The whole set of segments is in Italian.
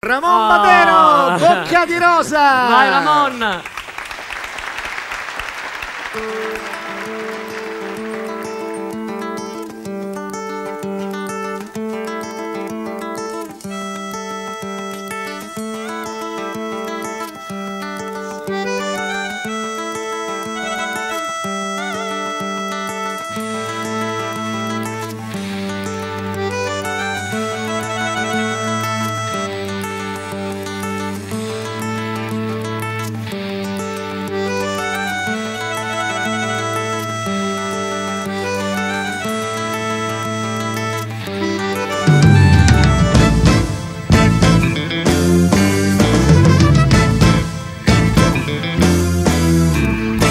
Ramon Matero, Bocca di Rosa. Vai Ramon.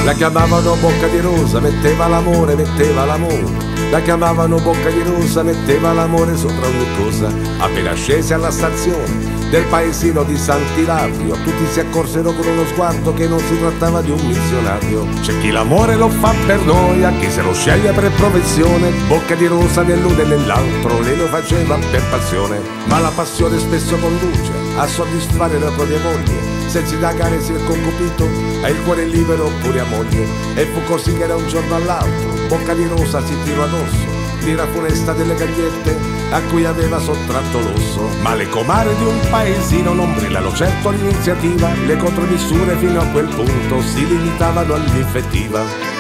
La chiamavano Bocca di Rosa, metteva l'amore, metteva l'amore. La chiamavano Bocca di Rosa, metteva l'amore sopra ogni cosa. Appena scese alla stazione del paesino di Sant'Ilario, tutti si accorsero con uno sguardo che non si trattava di un missionario. C'è chi l'amore lo fa per noia, chi se lo sceglie per professione. Bocca di Rosa nell'uno e nell'altro, lei lo faceva per passione. Ma la passione spesso conduce a soddisfare la propria moglie, senza indagare se il concupito ha il cuore libero oppure a moglie. E fu così che da un giorno all'altro Bocca di Rosa si tirò addosso l'ira funesta delle gagliette a cui aveva sottratto l'osso. Ma le comare di un paesino non brillano certo l'iniziativa, le contromisure fino a quel punto si limitavano all'infettiva.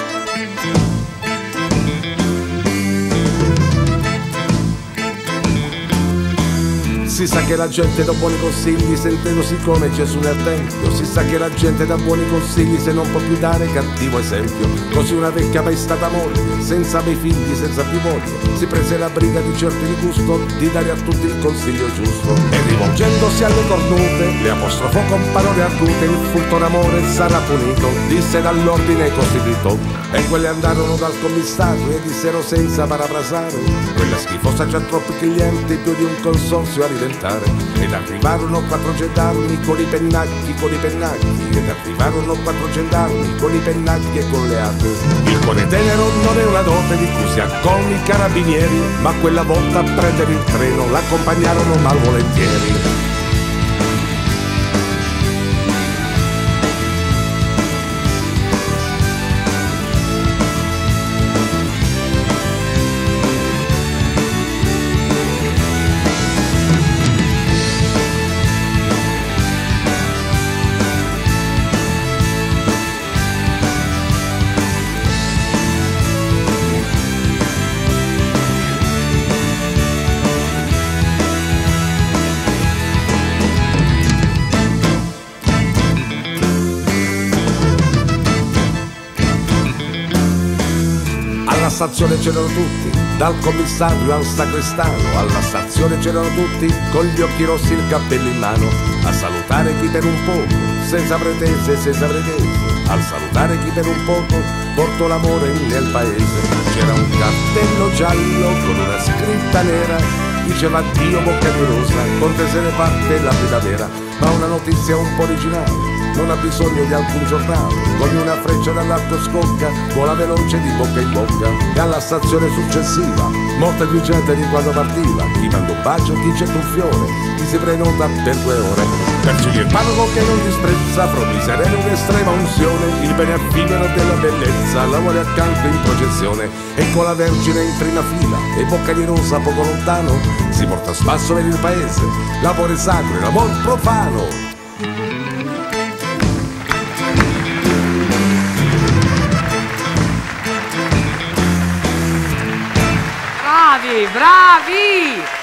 Si sa che la gente dà buoni consigli sentendosi come Gesù nel Tempio. Si sa che la gente dà buoni consigli se non può più dare cattivo esempio. Così una vecchia mai stata moglie, senza bei figli, senza più moglie, si prese la briga di certo di gusto di dare a tutti il consiglio giusto. E rivolgendosi alle cornute le apostrofò con parole argute: il furto d'amore sarà punito, disse dall'ordine costituito. E quelle andarono dal commissario e dissero senza parafrasare: quella schifosa c'ha troppi clienti, più di un consorzio a diventare. Ed arrivarono 4 gendarmi con i pennacchi, ed arrivarono 4 gendarmi con i pennacchi e con le armi. Il cuore tenero non è una dote di cui si accolgono i carabinieri, ma quella volta a prendere il treno l'accompagnarono malvolentieri. Alla stazione c'erano tutti, dal commissario al sacrestano. Alla stazione c'erano tutti, con gli occhi rossi e il cappello in mano, a salutare chi per un poco, senza pretese, senza pretese. Al salutare chi per un poco portò l'amore nel paese. C'era un cartello giallo con una scritta nera, diceva addio Bocca di Rosa, con te se ne parte la primavera. Ma una notizia un po' originale non ha bisogno di alcun giornale, come una freccia dall'alto scocca, vola veloce di bocca in bocca. E alla stazione successiva, molta più gente di quando partiva, chi manda un bacio, chi getta un fiore, chi si prenota per 2 ore. Perciò il parroco che non disprezza, provviserene un'estrema unzione, il bene effimero della bellezza, l'amore accanto in processione. E con la Vergine in prima fila e Bocca di Rosa poco lontano, si porta a spasso per il paese l'amore sacro e l'amor profano. Bravi, bravi!